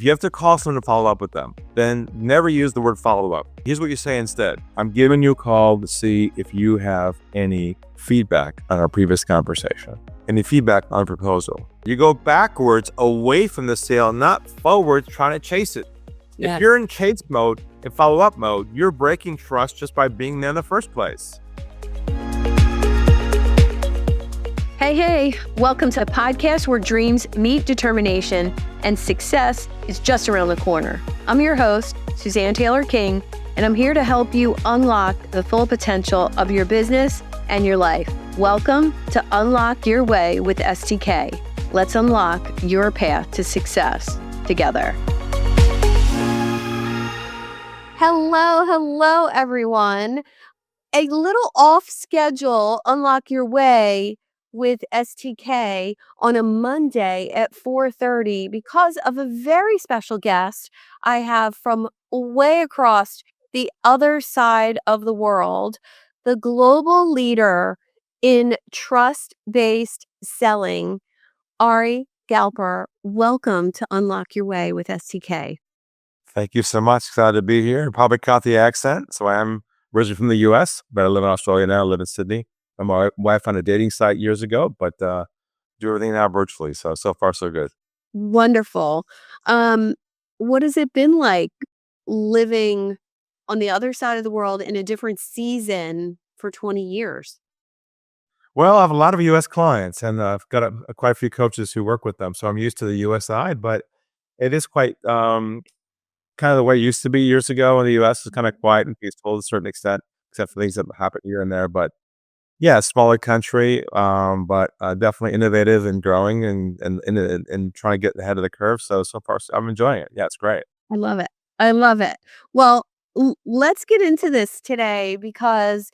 If you have to call someone to follow up with them, then never use the word follow up. Here's what you say instead. I'm giving you a call to see if you have any feedback on our previous conversation, any feedback on a proposal. You go backwards away from the sale, not forward trying to chase it. Yes. If you're in chase mode and follow up mode, you're breaking trust just by being there in the first place. Hey, welcome to a podcast where dreams meet determination and success is just around the corner. I'm your host, Suzanne Taylor King, and I'm here to help you unlock the full potential of your business and your life. Welcome to Unlock Your Way with STK. Let's unlock your path to success together. Hello, everyone. A little off schedule, Unlock Your Way with STK on a Monday at 4:30 because of a very special guest I have from way across the other side of the world, the global leader in trust-based selling, Ari Galper. Welcome to Unlock Your Way with STK. Thank you so much. Excited to be here. Probably caught the accent. So I am originally from the US, but I live in Australia now. I live in Sydney. My wife on a dating site years ago, but do everything now virtually. So far, so good. Wonderful. What has it been like living on the other side of the world in a different season for 20 years? Well, I have a lot of US clients and I've got quite a few coaches who work with them. So I'm used to the US side, but it is quite kind of the way it used to be years ago in the US. It's kind of quiet and peaceful to a certain extent, except for things that happen here and there. But yeah, smaller country, but definitely innovative and growing and trying to get ahead of the curve. So far, I'm enjoying it. Yeah, it's great. I love it. I love it. Well, let's get into this today because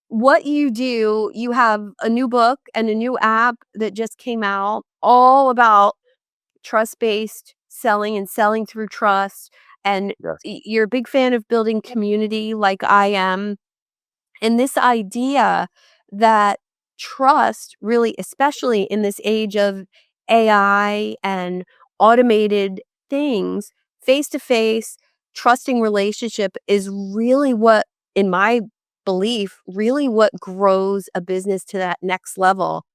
what you do, you have a new book and a new app that just came out all about trust-based selling and selling through trust. And Yes. you're a big fan of building community like I am. And this idea that trust really, especially in this age of AI and automated things, face-to-face, trusting relationship is really what, in my belief, really what grows a business to that next level.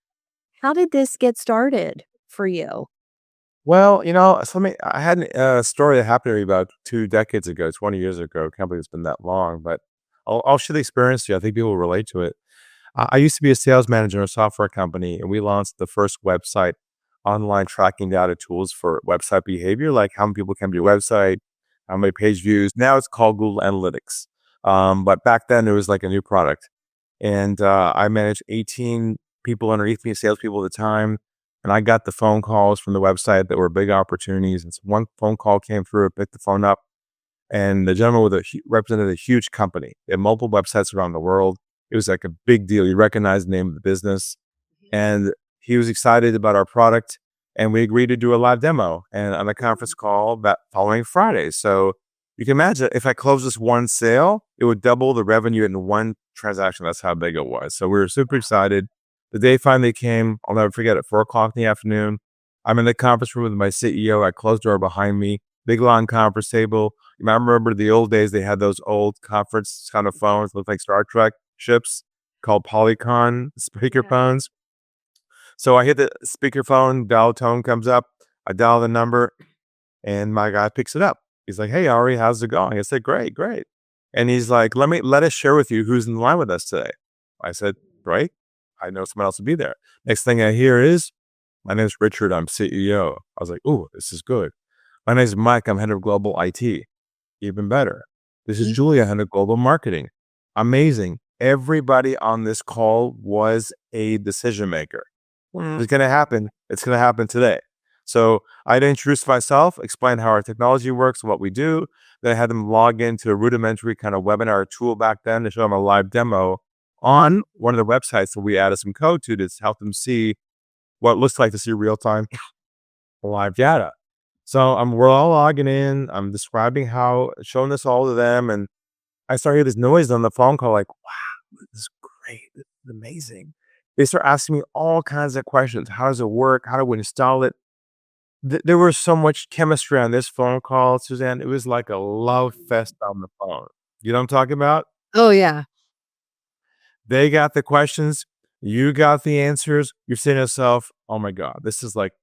How did this get started for you? Well, I had a story that happened to me about 2 decades ago, 20 years ago. Can't believe it's been that long, but I'll share the experience to you. I think people will relate to it. I used to be a sales manager in a software company, and we launched the first website online tracking data tools for website behavior, like how many people come to your website, how many page views. Now it's called Google Analytics. But back then it was like a new product. And I managed 18 people underneath me, salespeople at the time. And I got the phone calls from the website that were big opportunities. And so one phone call came through, I picked the phone up, and the gentleman represented a huge company. They had multiple websites around the world. It was like a big deal. You recognize the name of the business. And he was excited about our product. And we agreed to do a live demo and on a conference call that following Friday. So you can imagine if I closed this one sale, it would double the revenue in one transaction. That's how big it was. So we were super excited. The day finally came. I'll never forget it. 4:00 in the afternoon. I'm in the conference room with my CEO. I closed the door behind me. Big long conference table. I remember the old days. They had those old conference kind of phones, looked like Star Trek ships, called Polycon speaker phones. So I hit the speakerphone. Dial tone comes up. I dial the number, and my guy picks it up. He's like, "Hey, Ari, how's it going?" I said, "Great." And he's like, let us share with you who's in line with us today." I said, "Great. I know someone else will be there." Next thing I hear is, "My name is Richard. I'm CEO." I was like, "Ooh, this is good." "My name is Mike. I'm head of global IT." Even better. "This is Julia, head of global marketing." Amazing. Everybody on this call was a decision maker. If it's going to happen, it's going to happen today. So I had to introduce myself, explain how our technology works, what we do. Then I had them log into a rudimentary kind of webinar tool back then to show them a live demo on one of the websites that we added some code to help them see what it looks like to see real-time live data. So we're all logging in. I'm describing showing this all to them. And I start hearing this noise on the phone call like, "Wow, this is great. This is amazing." They start asking me all kinds of questions. How does it work? How do we install it? There was so much chemistry on this phone call, Suzanne. It was like a love fest on the phone. You know what I'm talking about? Oh, yeah. They got the questions, you got the answers. You're saying to yourself, "Oh my god, this is like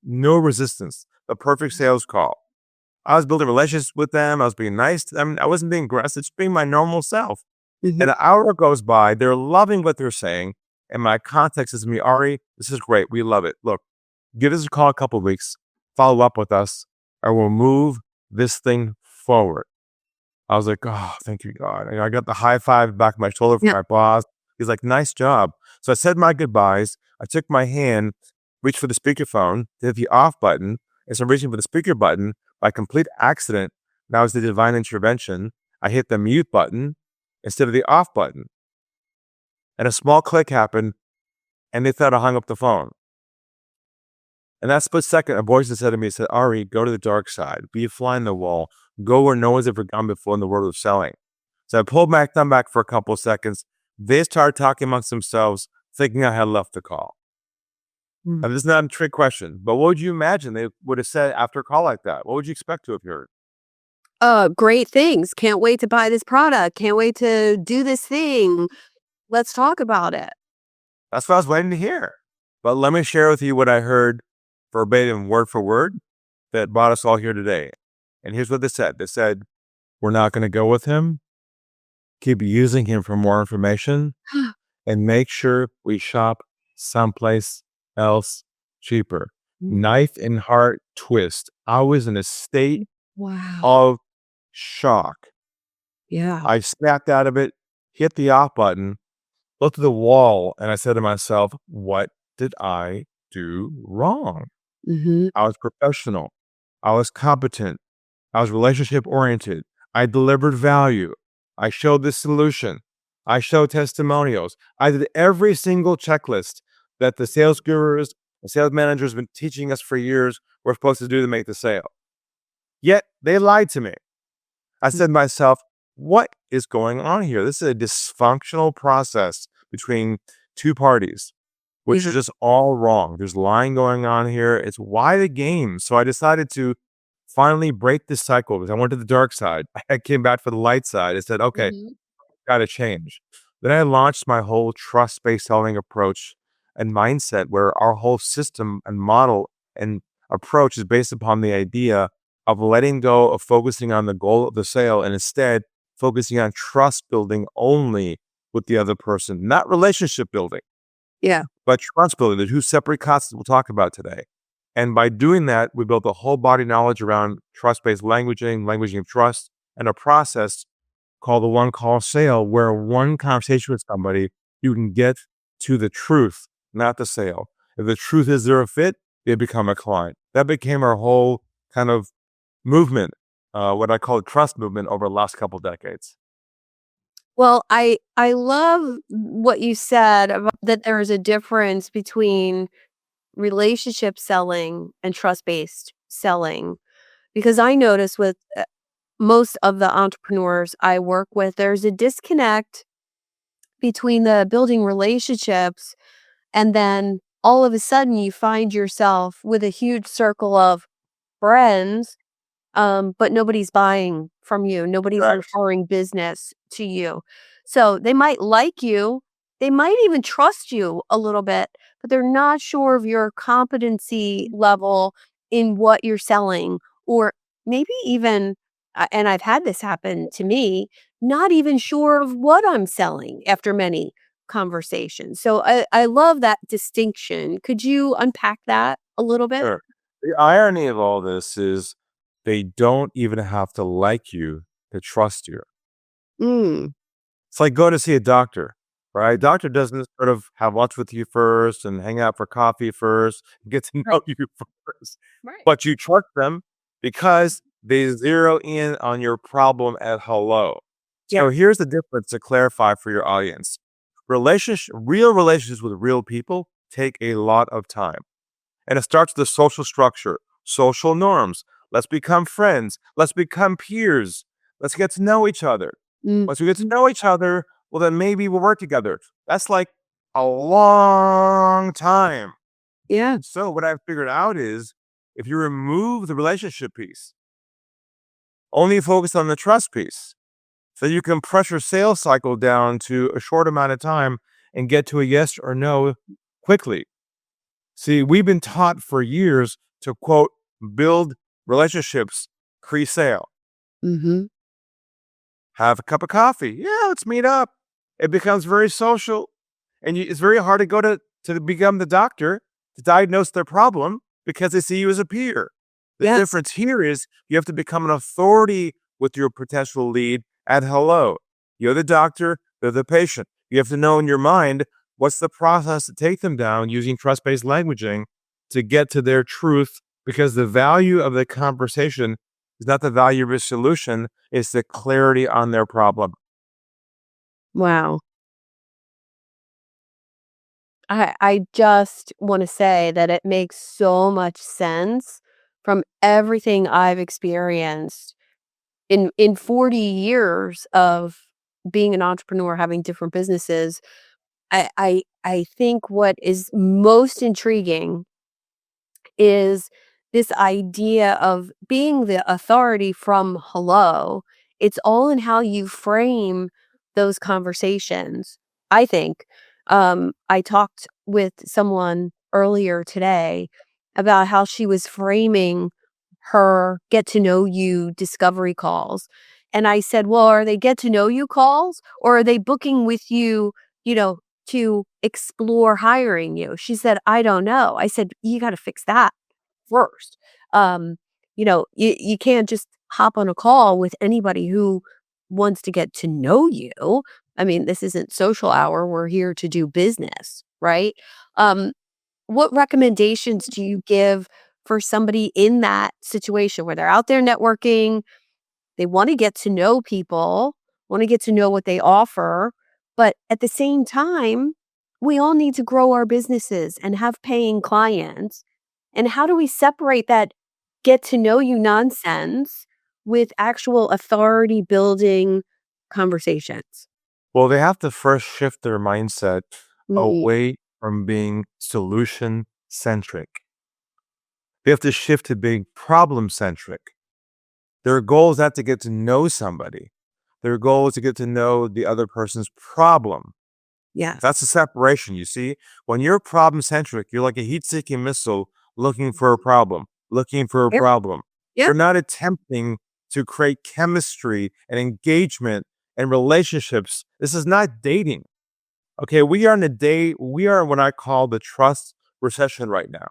no resistance. The perfect sales call." I was building relationships with them. I was being nice to them. I wasn't being aggressive, just being my normal self. Mhm. And an hour goes by. They're loving what they're saying. And my context is me, Ari, this is great. We love it. Look, give us a call a couple of weeks, follow up with us, and we'll move this thing forward. I was like, "Oh, thank you, God." And I got the high five back of my shoulder from Yeah. my boss. He's like, "Nice job." So I said my goodbyes. I took my hand, reached for the speakerphone, hit the off button. As I'm reaching for the speaker button, by complete accident, that was the divine intervention. I hit the mute button instead of the off button. And a small click happened, and they thought I hung up the phone. And that split second, a voice that said to me, said, "Ari, go to the dark side. Be a fly in the wall. Go where no one's ever gone before in the world of selling." So I pulled my thumb back for a couple of seconds. They started talking amongst themselves, thinking I had left the call. Mm. Now, this is not a trick question, but what would you imagine they would have said after a call like that? What would you expect to have heard? Great things. Can't wait to buy this product. Can't wait to do this thing. Let's talk about it. That's what I was waiting to hear. But let me share with you what I heard verbatim, word for word, that brought us all here today. And here's what they said. They said, "We're not going to go with him. Keep using him for more information and make sure we shop someplace else cheaper." Mm. Knife and heart twist. I was in a state Wow. of shock. Yeah. I snapped out of it, hit the off button, looked at the wall, and I said to myself, "What did I do wrong?" Mhm. I was professional. I was competent. I was relationship oriented. I delivered value. I showed the solution. I showed testimonials. I did every single checklist that the sales gurus, the sales managers have been teaching us for years we're supposed to do to make the sale. Yet they lied to me. I said to myself, what is going on here? This is a dysfunctional process between two parties, which is Yeah. just all wrong. There's lying going on here. It's why the game. So I decided to finally break this cycle because I went to the dark side. I came back for the light side. I said, okay, Mhm. got to change. Then I launched my whole trust based selling approach and mindset, where our whole system and model and approach is based upon the idea of letting go of focusing on the goal of the sale and instead focusing on trust building only with the other person, not relationship building, Yeah. but trust building. The two separate concepts we'll talk about today. And by doing that, we built a whole body knowledge around trust based languaging, languaging of trust, and a process called the one call sale, where one conversation with somebody, you can get to the truth, not the sale. If the truth is they're a fit, they become a client. That became our whole kind of movement, what I call trust movement over the last couple decades. Well, I love what you said about that there is a difference between relationship selling and trust-based selling, because I notice with, most of the entrepreneurs I work with, there's a disconnect between the building relationships, and then all of a sudden you find yourself with a huge circle of friends, but nobody's buying from you. Nobody's Correct. referring business to you. So they might like you. They might even trust you a little bit, but they're not sure of your competency level in what you're selling, or maybe even, and I've had this happen to me, not even sure of what I'm selling after many conversations. So I love that distinction. Could you unpack that a little bit? Sure. The irony of all this is they don't even have to like you to trust you. Mm, It's like going to see a doctor, right? Doctor doesn't sort of have lunch with you first and hang out for coffee first, get to know right. you first, Right. but you trust them because they zero in on your problem at hello. Yeah. So here's the difference to clarify for your audience. Real relationships with real people take a lot of time. And it starts with the social structure, social norms. Let's become friends. Let's become peers. Let's get to know each other. Mm, Once we get to know each other, well, then maybe we'll work together. That's like a long time. yeah. So what I've figured out is if you remove the relationship piece, only focus on the trust piece, so you can press your sales cycle down to a short amount of time and get to a yes or no quickly. See, we've been taught for years to quote, build relationships pre sale. Mhm. Have a cup of coffee. Yeah, let's meet up. It becomes very social. And it's very hard to go to become the doctor to diagnose their problem because they see you as a peer. The Yes. difference here is you have to become an authority with your potential lead at hello. You're the doctor, they're the patient. You have to know in your mind what's the process to take them down using trust based languaging to get to their truth because the value of the conversation is not the value of a solution, it's the clarity on their problem. Wow. I just wanna say that it makes so much sense from everything I've experienced in 40 years of being an entrepreneur, having different businesses. I think what is most intriguing is this idea of being the authority from hello. It's all in how you frame those conversations. I think I talked with someone earlier today about how she was framing her get to know you discovery calls. And I said, well, are they get to know you calls or are they booking with you, you know, to explore hiring you? She said, I don't know. I said, you got to fix that first. Um, you can't just hop on a call with anybody who wants to get to know you. I mean, this isn't social hour. We're here to do business, right? Um, what recommendations do you give for somebody in that situation where they're out there networking, they want to get to know people, want to get to know what they offer, but at the same time, we all need to grow our businesses and have paying clients. And how do we separate that get to know you nonsense with actual authority building conversations? Well, they have to first shift their mindset Mm, away from being solution centric. They have to shift to being problem centric. Their goal is not to get to know somebody. Their goal is to get to know the other person's problem. yes. That's the separation, you see? When you're problem centric, you're like a heat seeking missile looking for a problem, looking for a Yep. problem. Yep. You're not attempting to create chemistry and engagement and relationships. This is not dating. Okay, we are in what I call the trust recession right now.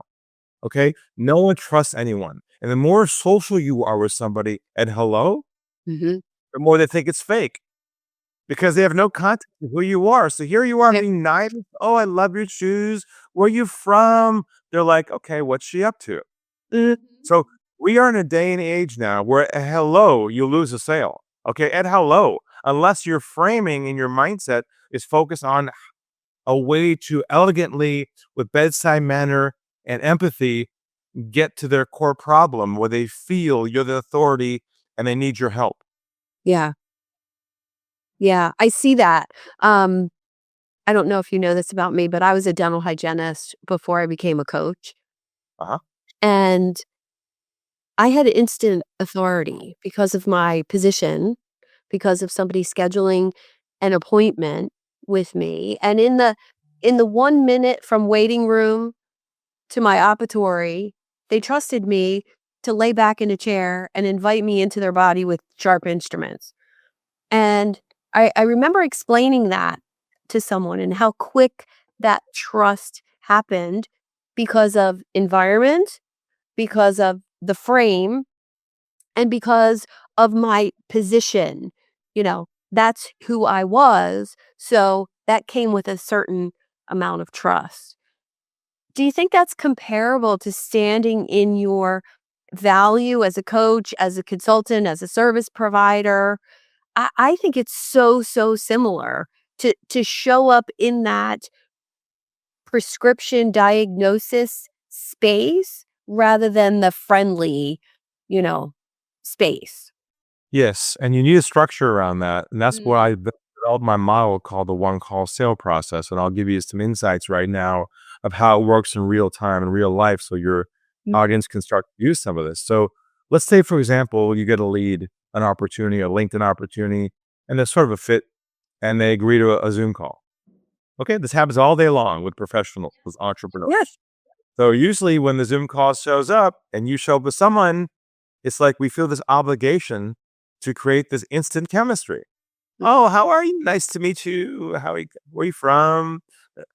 Okay, no one trusts anyone. And the more social you are with somebody at hello, Hmm. the more they think it's fake because they have no context of who you are. So here you are Yep. being nice. Oh, I love your shoes. Where you from? They're like, okay, what's she up to? Mhm. So we are in a day and age now where at hello, you lose a sale. Okay, at hello, unless your framing and your mindset is focused on a way to elegantly, with bedside manner and empathy, get to their core problem where they feel you're the authority and they need your help. Yeah. Yeah. I see that. Um, I don't know if you know this about me, but I was a dental hygienist before I became a coach. Uh huh. And I had instant authority because of my position, because of somebody scheduling an appointment with me. And in the 1 minute from waiting room to my operatory, they trusted me to lay back in a chair and invite me into their body with sharp instruments. And I remember explaining that to someone and how quick that trust happened because of environment, because of the frame, and because of my position. That's who I was. So that came with a certain amount of trust. Do you think that's comparable to standing in your value as a coach, as a consultant, as a service provider? I think it's so, so similar to show up in that prescription diagnosis space rather than the friendly, you know, space. Yes, and you need a structure around that, and that's why Mm. I developed my model called the one call sale process, and I'll give you some insights right now of how it works in real time, in real life, so you're Mm. audience can start to use some of this. So let's say, for example, you get a lead, an opportunity, a LinkedIn opportunity, and there's sort of a fit and they agree to a Zoom call. Okay, this happens all day long with professionals, with Yes. entrepreneurs. So usually when the Zoom call shows up and you show up with someone, it's like we feel this obligation to create this instant chemistry. Oh, how are you? Nice to meet you. Where are you from?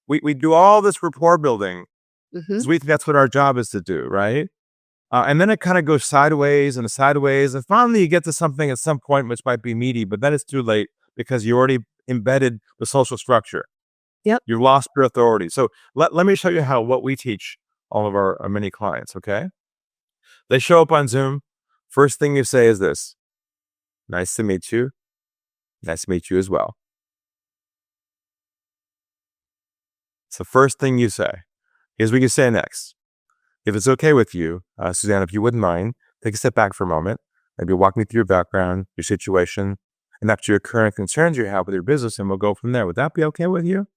We do all this rapport building Mhm. because we think that's what our job is to do, right? And then it kind of goes sideways and sideways. And finally, you get to something at some point which might be meaty, but then it's too late because you already embedded the social structure. Yep. You lost your authority. So let me show you how what we teach all of our many clients, okay? They show up on Zoom. First thing you say is this: nice to meet you. Nice to meet you as well. It's the first thing you say. Here's what you say next. If it's okay with you, Suzanne, if you wouldn't mind, take a step back for a moment. Maybe walk me through your background, your situation, and after your current concerns you have with your business, and we'll go from there. Would that be okay with you?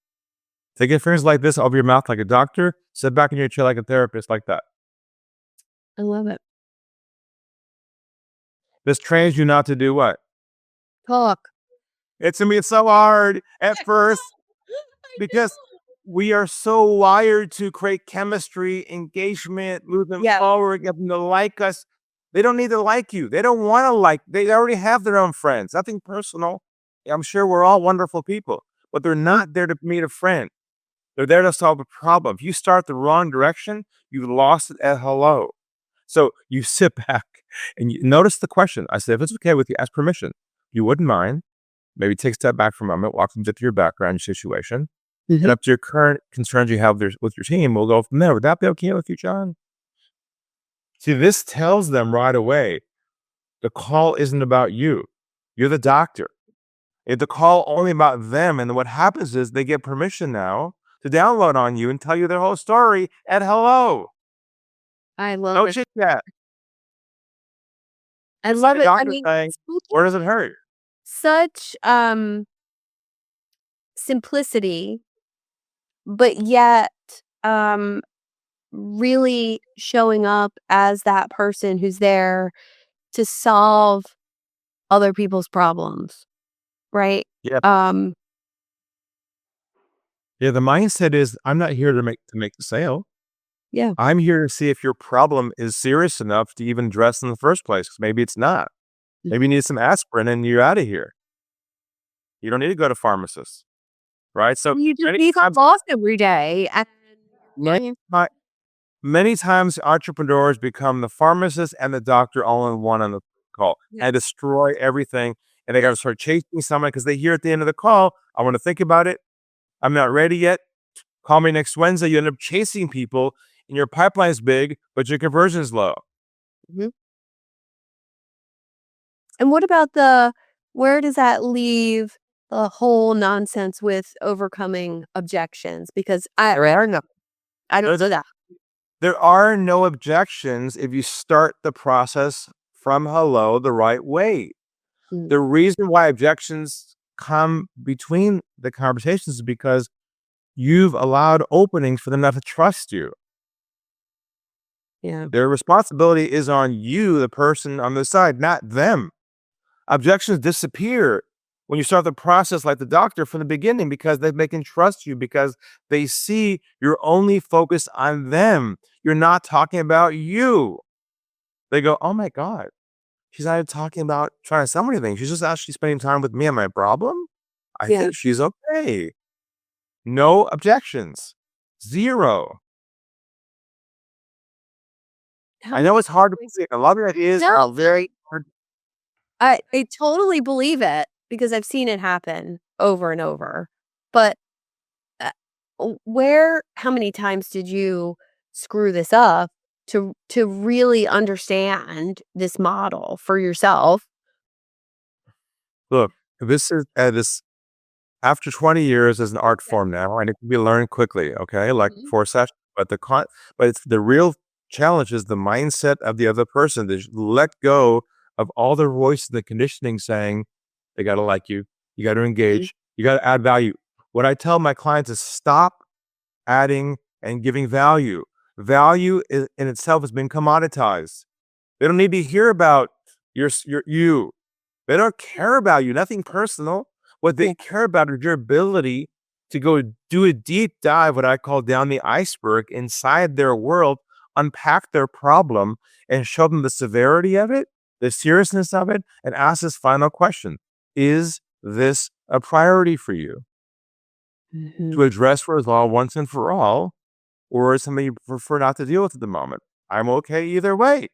Take your fingers like this over your mouth like a doctor. Sit back in your chair like a therapist, like that. I love it. This trains you not to do what? Talk. It's gonna be so hard at first I because know. we are so wired to create chemistry, engagement, move them Yeah. forward, get them to like us. They don't need to like you. They don't want to like. They already have their own friends. Nothing personal. I'm sure we're all wonderful people, but they're not there to meet a friend. They're there to solve a problem. If you start the wrong direction, you've lost it at hello. So you sit back and you notice the question. I said, if it's okay with you, ask permission. You wouldn't mind. Maybe take a step back for a moment, walk them through your background, your situation, and Mhm. up to your current concerns you have with your team. We'll go from there. Would that be okay with you, John? See, this tells them right away the call isn't about you. You're the doctor. If the call only about them, and then what happens is they get permission now to download on you and tell you their whole story at hello. I love No it. chit chat. I Just like love a it. I doctor mean, saying, where does it hurt? such, simplicity, but yet, um, really showing up as that person who's there to solve other people's problems, right? Yeah. Um, Yeah. The mindset is I'm not here to make the sale. yeah. I'm here to see if your problem is serious enough to even address in the first place. 'Cause maybe it's not. Maybe you Mhm. need some aspirin and you're out of here. You don't need to go to pharmacists, right? So You just many need some times, lost every day, and many, ti- many times entrepreneurs become the pharmacist and the doctor all in one on the call yeah. and destroy everything. And they got to start chasing someone because they hear at the end of the call, I want to think about it. I'm not ready yet. Call me next Wednesday. You end up chasing people and your pipeline's big, but your conversion's low. Mhm. And what about where does that leave the whole nonsense with overcoming objections? Because I don't There's do that. There are no objections if you start the process from hello the right way. Mm, The reason why objections come between the conversations is because you've allowed openings for them not to trust you. yeah. Their responsibility is on you, the person on the side, not them. Objections disappear when you start the process like the doctor from the beginning because they can trust you because they see you're only focused on them. You're not talking about you. They go, "Oh my god, she's not talking about trying to sell me anything. She's just actually spending time with me and my problem? I Yeah. think she's okay." No objections. 0. How I many know it's hard to ways believe. A lot of your ideas No, are very hard. I totally believe it because I've seen it happen over and over. But, uh, where how many times did you screw this up to really understand this model for yourself? Look, this is this after 20 years as an art Yeah. form now, and it can be learned quickly, okay, like Mhm. 4 sessions, but but it's the real challenge is the mindset of the other person to let go of all the voices, the conditioning saying, "They gotta like you, you gotta Mhm. engage, you gotta add value." What I tell my clients is stop adding and giving value. Value in itself has been commoditized. They don't need to hear about you. They don't care about you, nothing personal. What they Yeah. care about is your ability to go do a deep dive, what I call down the iceberg, inside their world, unpack their problem, and show them the severity of it, the seriousness of it, and ask this final question: is this a priority for you Mhm. to address, resolve once and for all, or is something you prefer not to deal with at the moment? I'm okay either way.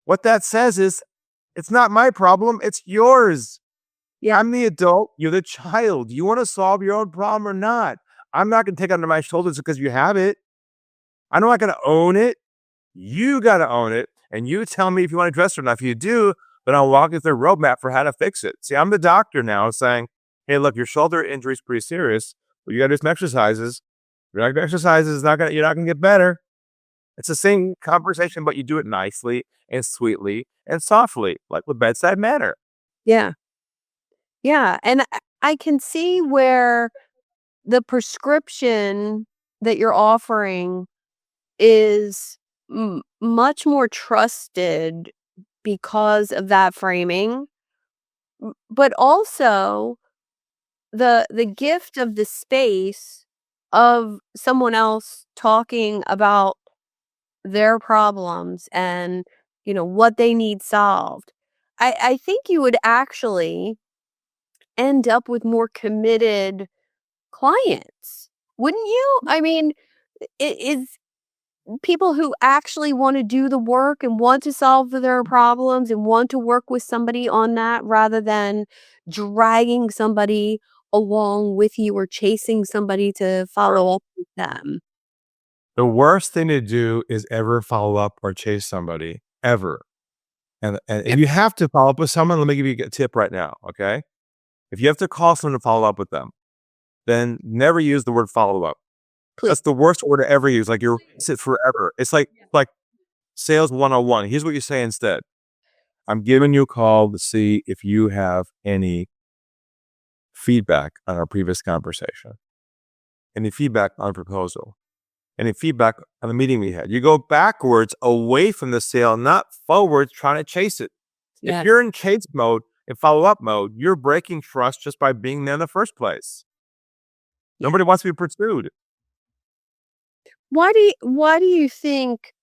What that says is, it's not my problem, it's yours. Yeah. I'm the adult, you're the child. You want to solve your own problem or not? I'm not going to take it onto my shoulders because you have it. I'm not going to own it. You got to own it. And you tell me if you want to address it or not. If you do, then I'll walk you through a roadmap for how to fix it. See, I'm the doctor now saying, hey, look, your shoulder injury is pretty serious, but you got to do some exercises. If you're not going to exercise, you're not going to get better. It's the same conversation, but you do it nicely and sweetly and softly, like with bedside manner. Yeah. Yeah, and I can see where the prescription that you're offering is much more trusted because of that framing, but also the gift of the space of someone else talking about their problems and, what they need solved. I think you would actually end up with more committed clients, wouldn't you? I mean, is people who actually want to do the work and want to solve their problems and want to work with somebody on that rather than dragging somebody along with you or chasing somebody to follow up with them. The worst thing to do is ever follow up or chase somebody, ever. And if Yep. you have to follow up with someone, let me give you a tip right now, okay? If you have to call someone to follow up with them, then never use the word follow up. Please. That's the worst word to ever use. Like you're it forever. It's like sales 101. Here's what you say instead. I'm giving you a call to see if you have any feedback on our previous conversation, any feedback on a proposal, any feedback on the meeting we had. You go backwards away from the sale, not forwards trying to chase it. If Yeah. you're in chase mode and follow up mode, you're breaking trust just by being there in the first place. Yeah. Nobody wants to be pursued. Why do you think,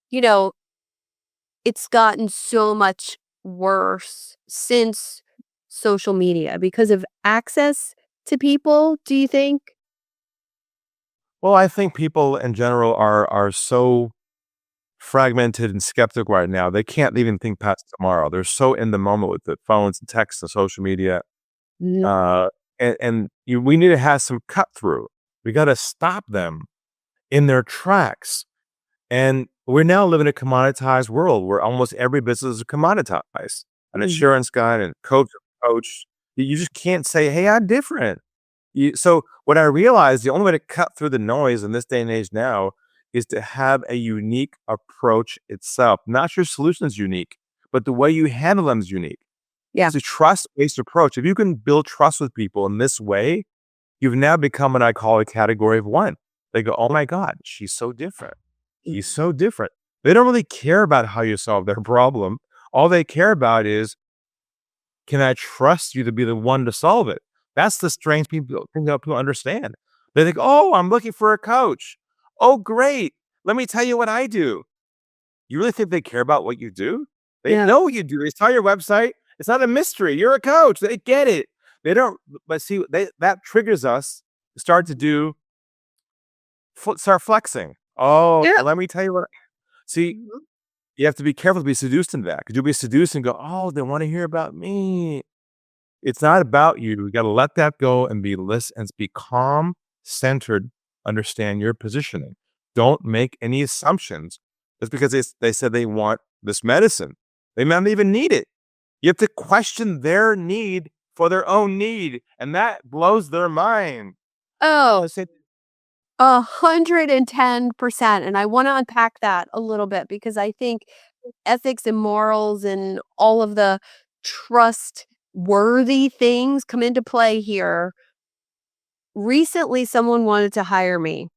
it's gotten so much worse since social media because of access to people, do you think? Well, I think people in general are so fragmented and skeptical right now. They can't even think past tomorrow. They're so in the moment with the phones and texts and social media. No. Uh, we need to have some cut through. We got to stop them in their tracks. And we're now living in a commoditized world where almost every business is commoditized. An Mhm. insurance guy and coach. You just can't say, "Hey, I'm different." So what I realized, the only way to cut through the noise in this day and age now is to have a unique approach itself. Not your solution is unique, but the way you handle them is unique. Yeah. It's a trust-based approach. If you can build trust with people in this way, you've now become what I call a category of one. They go, "Oh my God, she's so different. He's Mhm. so different." They don't really care about how you solve their problem. All they care about is, can I trust you to be the one to solve it? That's the strange thing that people understand. They think, oh, I'm looking for a coach. Oh, great. Let me tell you what I do. You really think they care about what you do? They Yeah. know what you do. They saw your website. It's not a mystery. You're a coach. They get it. They don't, but see, that triggers us to start to start flexing. Oh, Yeah. let me tell you what. See, Mhm. you have to be careful to be seduced into that because you'll be seduced and go, oh, they want to hear about me. It's not about you. You gotta let that go and be calm, centered, understand your positioning. Don't make any assumptions just because they said they want this medicine. They might not even need it. You have to question their need for their own need, and that blows their mind. Oh, I said, 110%, and I wanna unpack that a little bit because I think ethics and morals and all of the trustworthy things come into play here. Recently, someone wanted to hire me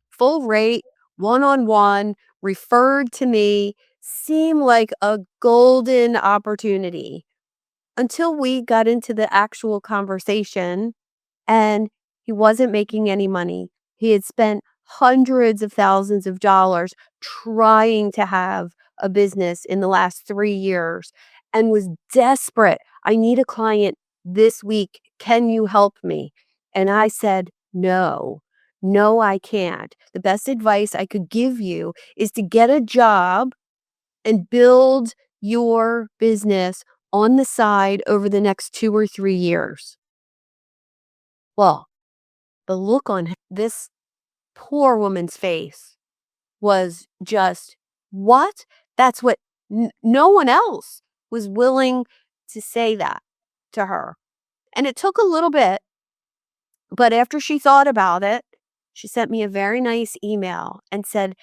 full rate, one-on-one, referred to me, seemed like a golden opportunity until we got into the actual conversation and he wasn't making any money. He had spent hundreds of thousands of dollars trying to have a business in the last 3 years and was desperate. "I need a client this week. Can you help me?" And I said, "No. No, I can't. The best advice I could give you is to get a job and build your business on the side over the next 2 or 3 years." Well, the look on this poor woman's face was just, "What?" That's what no one else was willing to say that to her. And it took a little bit, but after she thought about it, she sent me a very nice email and said,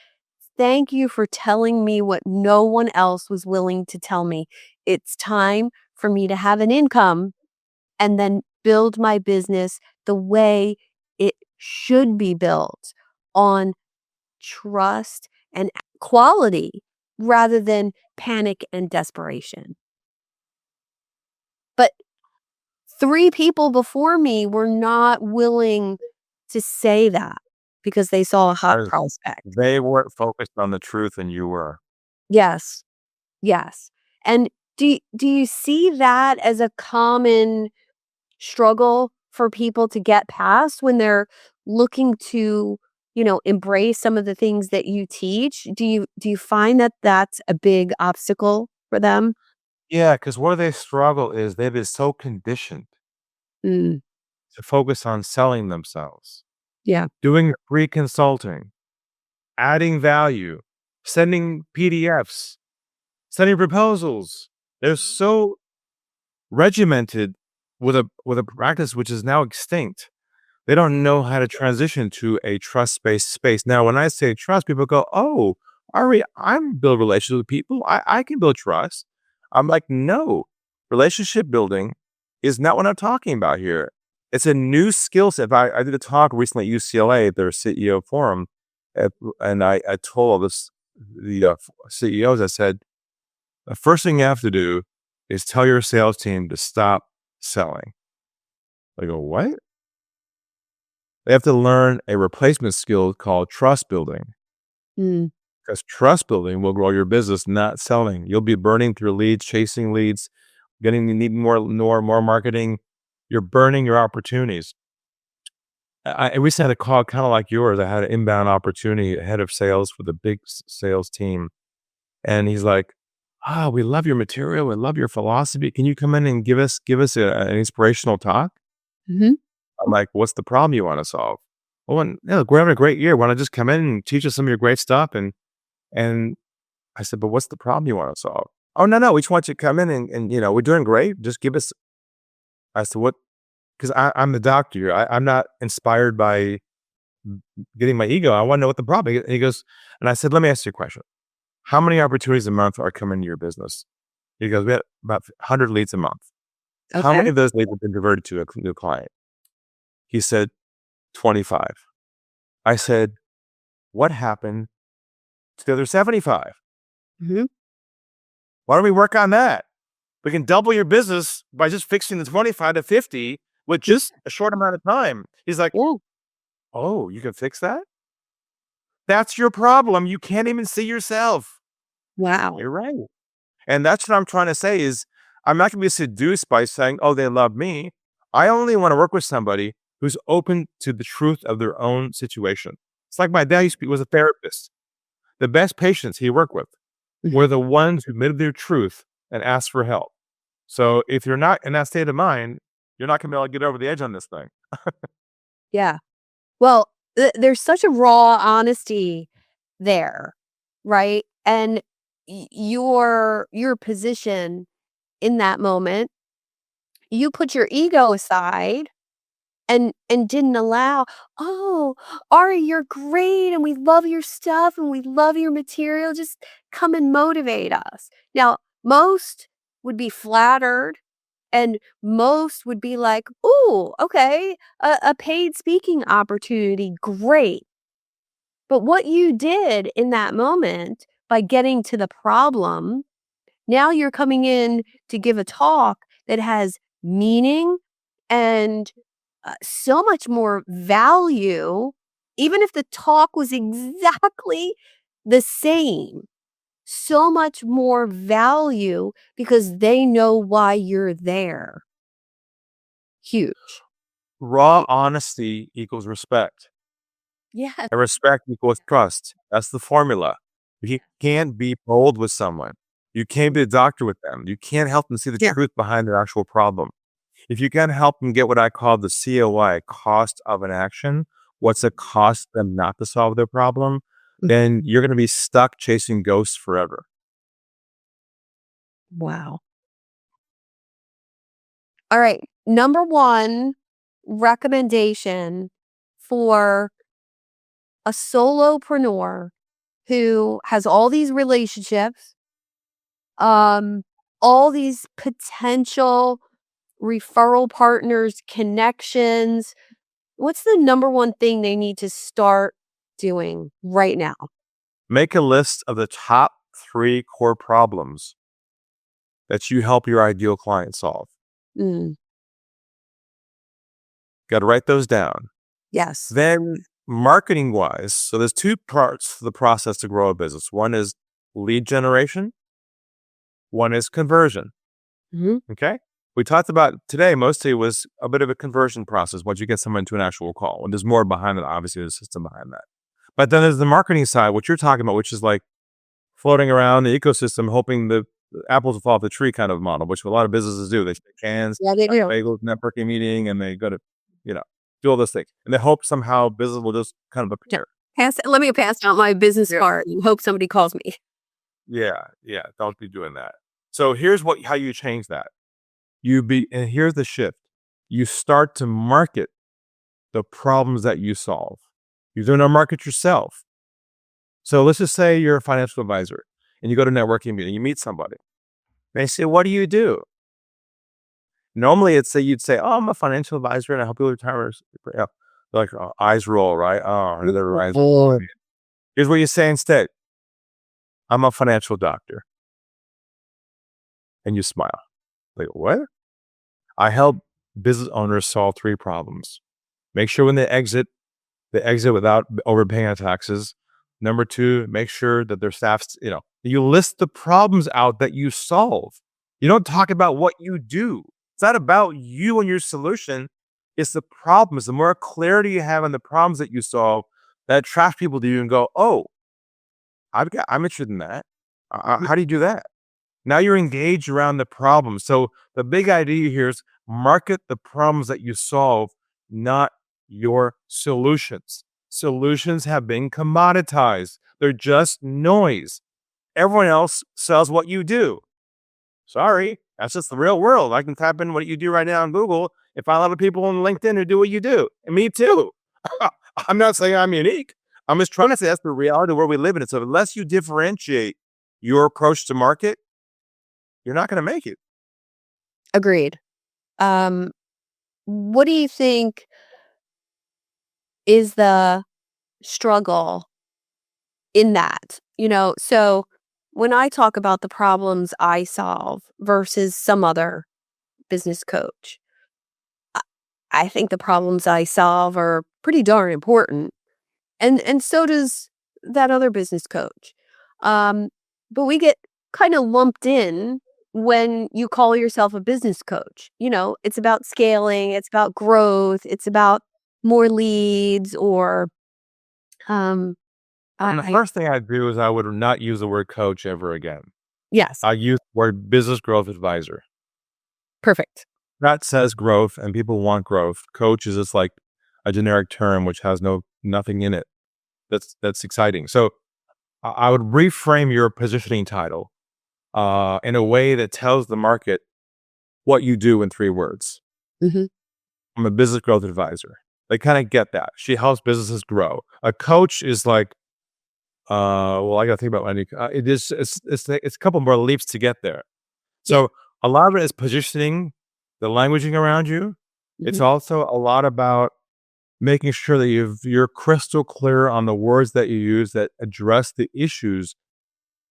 "Thank you for telling me what no one else was willing to tell me. It's time for me to have an income and then build my business the way it should be built, on trust and quality rather than panic and desperation." But 3 people before me were not willing to say that because they saw a hot Or prospect. they weren't focused on the truth and you were. Yes, yes. And do you see that as a common struggle for people to get past when they're looking to, embrace some of the things that you teach? Do you find that that's a big obstacle for them? Yeah, because where they struggle is they've been so conditioned Mm, to focus on selling themselves, yeah. doing free consulting, adding value, sending PDFs, sending proposals. They're so regimented with a practice which is now extinct. They don't know how to transition to a trust-based space. Now, when I say trust, people go, "Oh, Ari, I'm build relationships with people. I can build trust." I'm like, "No, relationship building is not what I'm talking about here. It's a new skill set." I did a talk recently at UCLA, their CEO forum, at, and I told all this the CEOs. I said, "The first thing you have to do is tell your sales team to stop selling." They go, "What?" They have to learn a replacement skill called trust building, Mm, because trust building will grow your business, not selling. You'll be burning through leads, chasing leads, needing more marketing. You're burning your opportunities. I recently had a call kind of like yours. I had an inbound opportunity, head of sales for the big sales team. And he's like, we love your material. We love your philosophy. Can you come in and give us an inspirational talk? mhm. I'm like, "What's the problem you wanna solve?" "Well, look, we're having a great year. Wanna just come in and teach us some of your great stuff?" And I said, "But what's the problem you wanna solve?" "Oh, no, no, we just want you to come in and we're doing great. Just give us." I said, "What?" 'Cause I'm the doctor here. I'm not inspired by getting my ego. I wanna know what the problem is. And he goes, and I said, "Let me ask you a question. How many opportunities a month are coming to your business?" He goes, "We have about 100 leads a month." "How many Okay. of those leads have been converted to a new client?" He said, "25." I said, "What happened to the other 75? Mhm. Why don't we work on that? We can double your business by just fixing the 25 to 50 with just a short amount of time." He's like, Yeah. "Oh, you can fix that? That's your problem. You can't even see yourself." Wow. You're right. And that's what I'm trying to say is I'm not going to be seduced by saying, "Oh, they love me." I only want to work with somebody who's open to the truth of their own situation. It's like my dad was a therapist. The best patients he worked with Mhm. were the ones who admitted their truth and asked for help. So if you're not in that state of mind, you're not gonna be able to get over the edge on this thing. Yeah. Well, there's such a raw honesty there, right? And your position in that moment, you put your ego aside and didn't allow, "Oh, Ari, you're great and we love your stuff and we love your material. Just come and motivate us." Now, most would be flattered and most would be like, "Ooh, okay, a paid speaking opportunity, great." But what you did in that moment by getting to the problem, now you're coming in to give a talk that has meaning and so much more value, even if the talk was exactly the same, so much more value because they know why you're there. Huge. Raw honesty equals respect, Yes. and respect equals trust. That's the formula. You can't be bold with someone. You can't be a doctor with them. You can't help them see the Yeah. truth behind their actual problem. If you can help them get what I call the COI, cost of an action, what's it cost them not to solve their problem, then you're going to be stuck chasing ghosts forever. Wow. All right. Number one recommendation for a solopreneur who has all these relationships, um, all these potential referral partners, connections. What's the number one thing they need to start doing right now? Make a list of the top 3 core problems that you help your ideal client solve. Mm, Got to write those down. yes. Then, marketing wise, so there's 2 parts to the process to grow a business. One is lead generation, one is conversion. Mhm. Okay. We talked about today mostly was a bit of a conversion process once you get someone to an actual call. And there's more behind it, obviously, there's a system behind that. But then there's the marketing side, what you're talking about, which is like floating around the ecosystem, hoping the apples will fall off the tree kind of model, which a lot of businesses do. They shake hands, Yeah, they do. they go to networking meeting, and they go to, you know, do all those things. And they hope somehow business will just kind of Yeah. appear. Let me pass out my business Yeah. card and hope somebody calls me. Yeah. Yeah. Don't be doing that. So here's how you change that. And here's the shift. You start to market the problems that you solve. You do not market yourself. So let's just say you're a financial advisor and you go to a networking meeting, you meet somebody. They say, "What do you do?" Normally, you'd say, "Oh, I'm a financial advisor and I help people retire." Yeah. Like eyes roll, right? Oh, and their eyes. Oh. Here's what you say instead: "I'm a financial doctor," and you smile. Like what? I help business owners solve 3 problems. Make sure when they exit without overpaying on taxes. Number 2, make sure that their staff's, you list the problems out that you solve. You don't talk about what you do. It's not about you and your solution. It's the problems. The more clarity you have on the problems that you solve, that attracts people to you and go, "Oh, I'm interested in that. How do you do that?" Now you're engaged around the problem. So the big idea here is market the problems that you solve, not your solutions. Solutions have been commoditized. They're just noise. Everyone else sells what you do. Sorry, that's just the real world. I can type in what you do right now on Google and find a lot of people on LinkedIn who do what you do. And me too. I'm not saying I'm unique. I'm just trying to say that's the reality where we live in. So unless you differentiate your approach to market, you're not going to make it. Agreed. Um, what do you think is the struggle in that? So when I talk about the problems I solve versus some other business coach, I I think the problems I solve are pretty darn important. And so does that other business coach. Um, but we get kind of lumped in when you call yourself a business coach. It's about scaling, it's about growth, it's about more leads or um And the I first thing I'd do is I would not use the word coach ever again. yes, I use the word business growth advisor. perfect. That says growth and people want growth. Coach is just like a generic term which has nothing in it that's exciting. So I would reframe your positioning title in a way that tells the market what you do in 3 words. Mhm. I'm a business growth advisor. They kind of get that. She helps businesses grow. A coach is like, well, I got to think about any. It's a couple more leaps to get there. Yeah. So a lot of it is positioning, the languaging around you. It's Mhm. also a lot about making sure that you're crystal clear on the words that you use that address the issues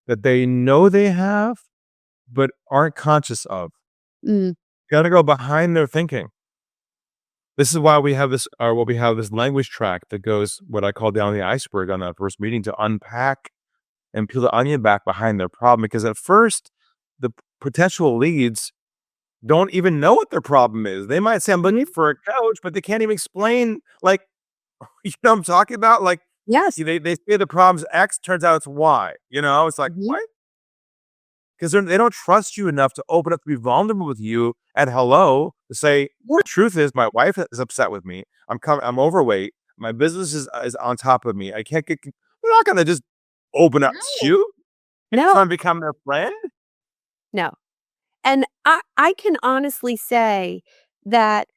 that they know they have, but aren't conscious of. Mm. Gotta go behind their thinking. This is why we have this language track that goes what I call down the iceberg on that first meeting to unpack and peel the onion back behind their problem. Because at first, the potential leads don't even know what their problem is. They might say, I'm looking Mhm. for a coach, but they can't even explain, like, you know what I'm talking about? Like, Yes. they say the problem's X, turns out it's Y. It's like, Mhm. what? Because they don't trust you enough to open up to be vulnerable with you at hello to say, Yeah. the truth is my wife is upset with me. I'm overweight. My business is on top of me. I can't get, we're not going to just open up to No. you and No, try and become their friend. no. And I can honestly say that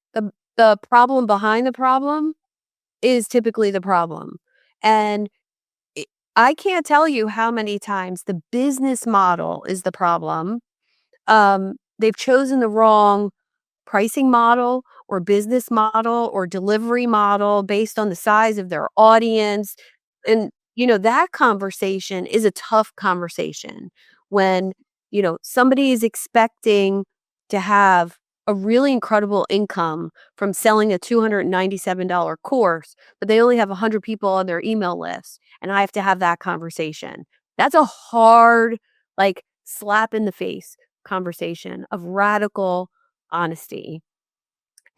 the problem behind the problem is typically the problem. And I I can't tell you how many times the business model is the problem. They've chosen the wrong pricing model or business model or delivery model based on the size of their audience. And, that conversation is a tough conversation when, somebody is expecting to have a really incredible income from selling a $297 course, but they only have 100 people on their email list. And I have to have that conversation. That's a hard, like, slap in the face conversation of radical honesty.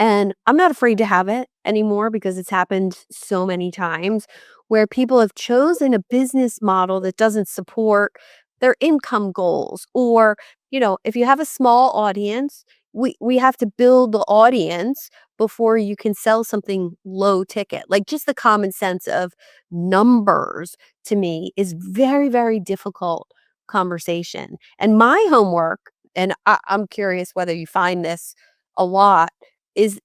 And I'm not afraid to have it anymore because it's happened so many times where people have chosen a business model that doesn't support their income goals. Or, if you have a small audience, we have to build the audience before you can sell something low ticket. Like, just the common sense of numbers to me is very, very difficult conversation. And my homework, and I'm curious whether you find this a lot, is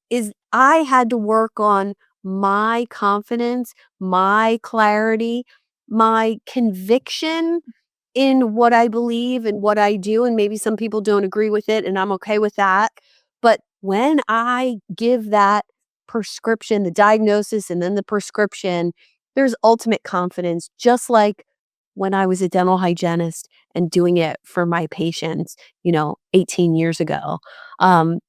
I had to work on my confidence, my clarity, my conviction in what I believe and what I do, and maybe some people don't agree with it, and I'm okay with that. But when I give that prescription, the diagnosis and then the prescription, there's ultimate confidence, just like when I was a dental hygienist and doing it for my patients, 18 years ago. Um,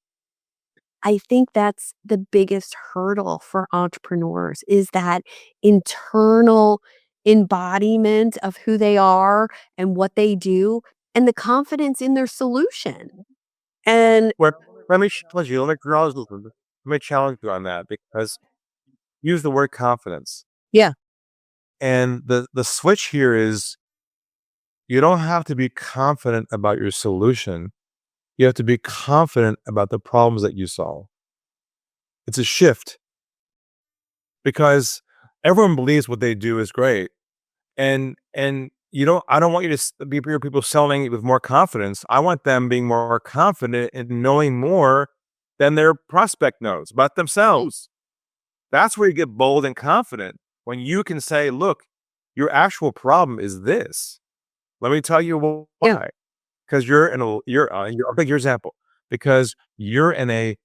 I think that's the biggest hurdle for entrepreneurs is that internal embodiment of who they are and what they do and the confidence in their solution. And Well, let me challenge you. Let me challenge you on that because use the word confidence. yeah, And the switch here is you don't have to be confident about your solution. You have to be confident about the problems that you solve. It's a shift because everyone believes what they do is great. And I don't want you to be hear people selling it with more confidence. I want them being more confident and knowing more than their prospect knows about right. themselves. That's where you get bold and confident when you can say, look, your actual problem is this. Let me tell you Yeah. why. Because I'll take your example. Because you're in a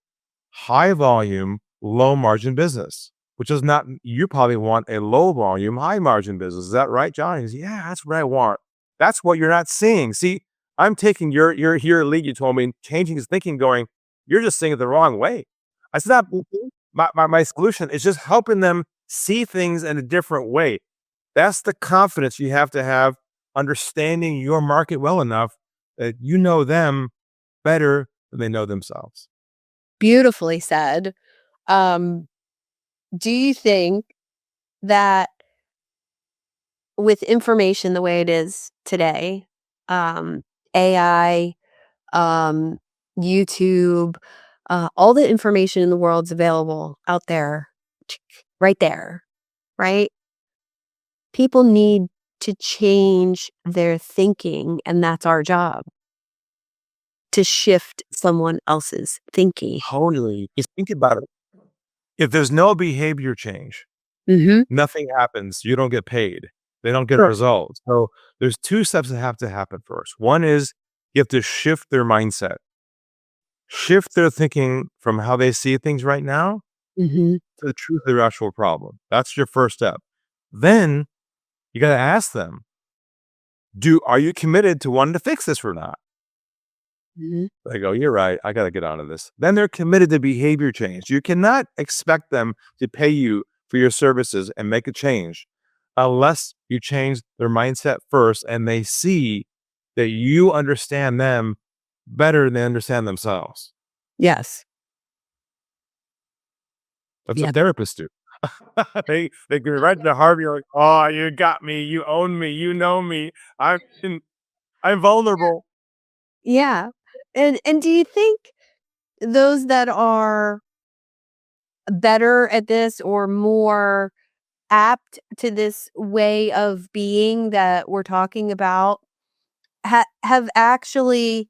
high volume, low margin business, which is not, you probably want a low volume, high margin business. Is that right, John? He goes, yeah, that's what I want. That's what you're not seeing. See, I'm taking your lead you told me, and changing his thinking, going, you're just seeing it the wrong way. I said, that Mhm. my solution is just helping them see things in a different way. That's the confidence you have understanding your market well enough that you know them better than they know themselves. Beautifully said. Um, do you think that with information the way it is today, AI, um, YouTube, all the information in the world's available out there, right there, right? People need to change their thinking, and that's our job to shift someone else's thinking. Totally. Just think about it. If there's no behavior change, Mhm. nothing happens. You don't get paid. They don't get Sure. results. So there's two steps that have to happen first. One is you have to shift their mindset, shift their thinking from how they see things right now Mhm. to the truth of their actual problem. That's your first step. Then you got to ask them, are you committed to wanting to fix this or not? Mhm. They go, you're right. I got to get onto this. Then they're committed to behavior change. You cannot expect them to pay you for your services and make a change unless you change their mindset first and they see that you understand them better than they understand themselves. Yes. That's what Yeah. therapists do. They go right to the heart. You're like, oh, you got me. You own me. You know me. I'm I'm vulnerable. Yeah. And do you think those that are better at this or more apt to this way of being that we're talking about have actually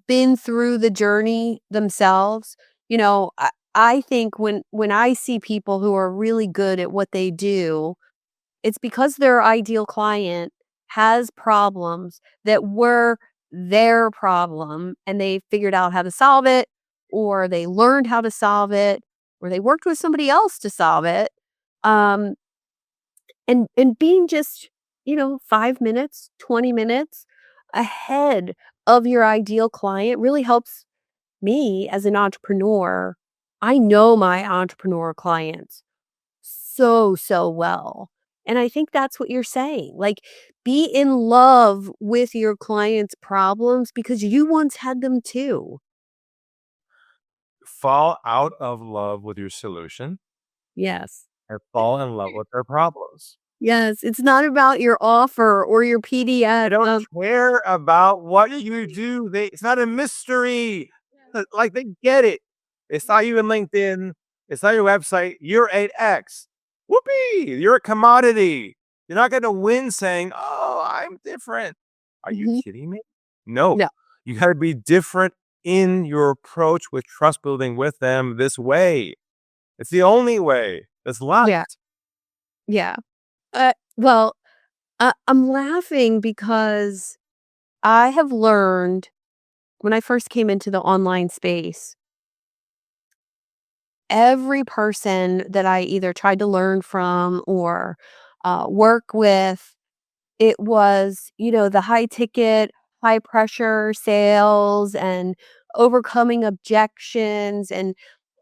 been through the journey themselves? You know, I think when I see people who are really good at what they do, it's because their ideal client has problems that were their problem and they figured out how to solve it, or they learned how to solve it, or they worked with somebody else to solve it. Um, and being just, 5 minutes, 20 minutes ahead of your ideal client really helps me as an entrepreneur. I know my entrepreneur clients so, so well. And I think that's what you're saying. Like, be in love with your clients' problems because you once had them too. Fall out of love with your solution Yes. and fall in love with their problems. Yes. It's not about your offer or your They PDF don't of, care about what you do. It's not a mystery. Like they get it. It's not you in LinkedIn. It's not your website. You're 8X. Whoopee. You're a commodity. You're not going to win saying, oh, I'm different. Are you Mhm. kidding me? No. No. You got to be different in your approach with trust building with them this way. It's the only way that's Yeah. left. Yeah. Well, I'm laughing because I have learned when I first came into the online space, every person that I either tried to learn from or work with, it was, the high ticket, high pressure sales and overcoming objections. And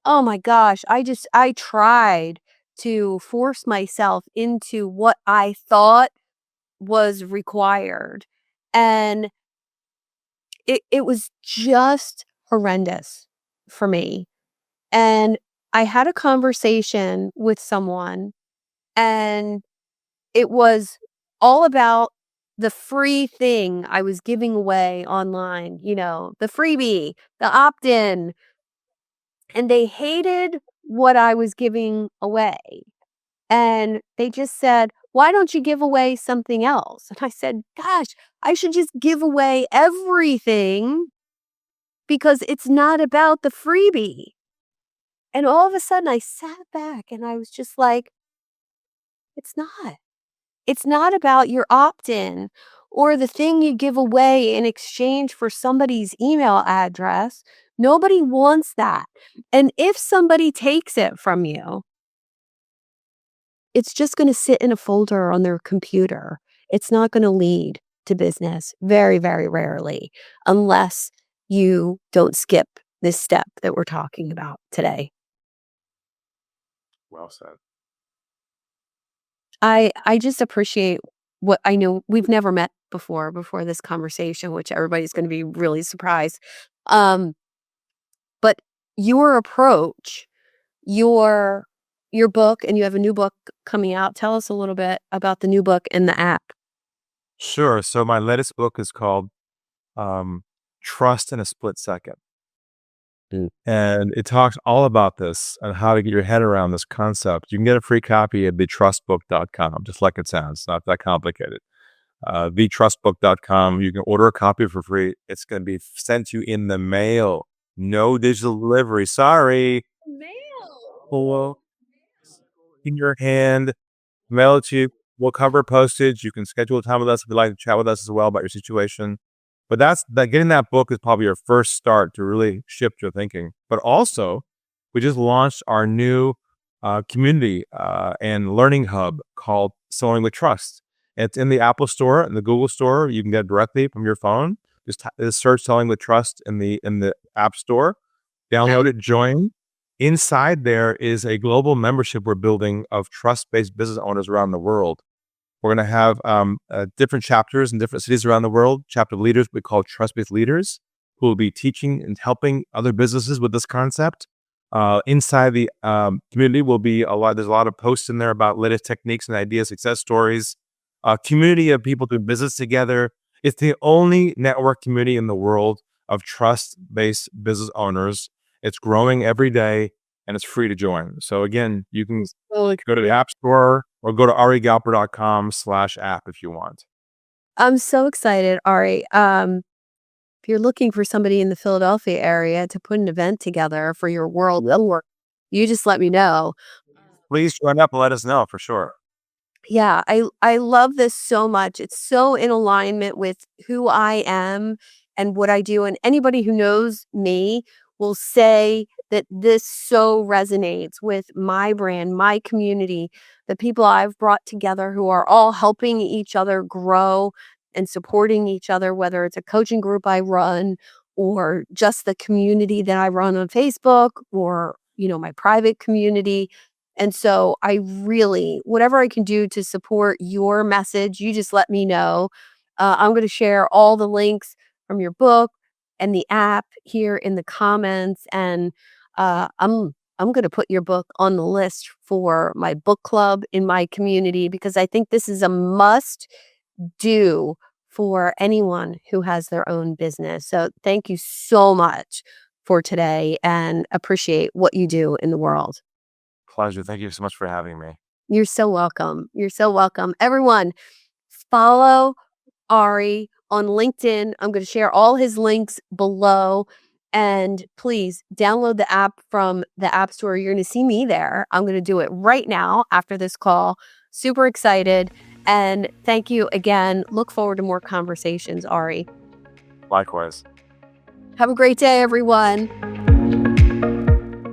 oh my gosh, I tried to force myself into what I thought was required. And it was just horrendous for me. And I had a conversation with someone, and it was all about the free thing I was giving away online, the freebie, the opt-in, and they hated what I was giving away. And they just said, "Why don't you give away something else?" And I said, "Gosh, I should just give away everything because it's not about the freebie." And all of a sudden I sat back and I was just like, it's not. It's not about your opt-in or the thing you give away in exchange for somebody's email address. Nobody wants that. And if somebody takes it from you, it's just going to sit in a folder on their computer. It's not going to lead to business very, very rarely, unless you don't skip this step that we're talking about today. Well said. I just appreciate what I know we've never met before this conversation, which everybody's gonna be really surprised. Um, but your approach, your your book, and you have a new book coming out. Tell us a little bit about the new book and the app. Sure. So my latest book is called um, Trust in a Split Second. Mm. And it talks all about this and how to get your head around this concept. You can get a free copy at thetrustbook.com, just like it sounds. It's not that complicated. Thetrustbook.com. You can order a copy for free. It's going to be sent to you in the mail. No digital delivery. Sorry. Hello. In your hand, mail it to you. We'll cover postage. You can schedule a time with us if you'd like to chat with us as well about your situation. But getting that book is probably your first start to really shift your thinking. But also, we just launched our new community and learning hub called Selling with Trust. It's in the Apple Store and the Google Store. You can get it directly from your phone. Just search Selling with Trust in the App Store. Download it, join. Inside there is a global membership we're building of trust-based business owners around the world. We're going to have different chapters in different cities around the world, chapter leaders we call trust-based leaders, who will be teaching and helping other businesses with this concept. Inside the community will be there's a lot of posts in there about latest techniques and ideas, success stories, a community of people doing business together. It's the only network community in the world of trust-based business owners. It's growing every day, and it's free to join. So again, you can go to the App Store or go to arigalper.com/app if you want. I'm so excited, Ari. If you're looking for somebody in the Philadelphia area to put an event together for your world network, you just let me know. Please join up and let us know for sure. Yeah, I love this so much. It's so in alignment with who I am and what I do. And anybody who knows me will say that this so resonates with my brand, my community, the people I've brought together who are all helping each other grow and supporting each other, whether it's a coaching group I run or just the community that I run on Facebook or, my private community. And so I really, whatever I can do to support your message, you just let me know. I'm going to share all the links from your book and the app here in the comments. And I'm going to put your book on the list for my book club in my community because I think this is a must do for anyone who has their own business. So thank you so much for today and appreciate what you do in the world. Pleasure. Thank you so much for having me. You're so welcome. You're so welcome. Everyone, follow Ari on LinkedIn. I'm going to share all his links below. And please download the app from the App Store. You're going to see me there. I'm going to do it right now after this call. Super excited. And thank you again. Look forward to more conversations, Ari. Likewise. Have a great day, everyone.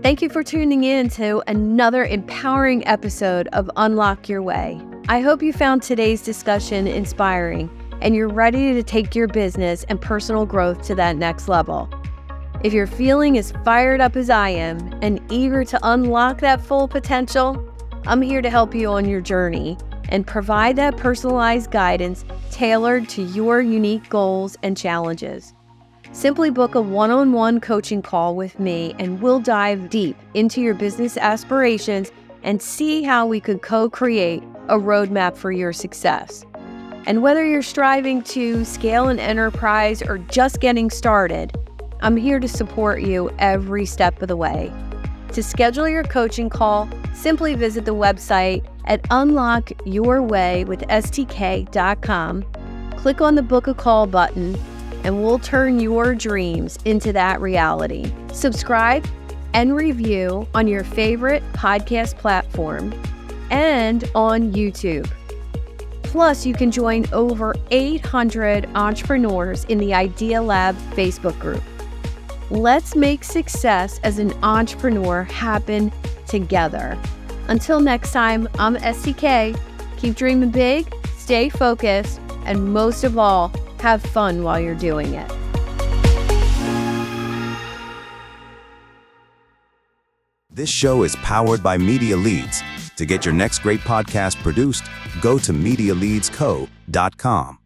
Thank you for tuning in to another empowering episode of Unlock Your Way. I hope you found today's discussion inspiring and you're ready to take your business and personal growth to that next level. If you're feeling as fired up as I am and eager to unlock that full potential, I'm here to help you on your journey and provide that personalized guidance tailored to your unique goals and challenges. Simply book a one-on-one coaching call with me and we'll dive deep into your business aspirations and see how we could co-create a roadmap for your success. And whether you're striving to scale an enterprise or just getting started, I'm here to support you every step of the way. To schedule your coaching call, simply visit the website at unlockyourwaywithstk.com, click on the Book a Call button, and we'll turn your dreams into that reality. Subscribe and review on your favorite podcast platform and on YouTube. Plus, you can join over 800 entrepreneurs in the Idea Lab Facebook group. Let's make success as an entrepreneur happen together. Until next time, I'm STK. Keep dreaming big, stay focused, and most of all, have fun while you're doing it. This show is powered by Media Leads. To get your next great podcast produced, go to MediaLeadsCo.com.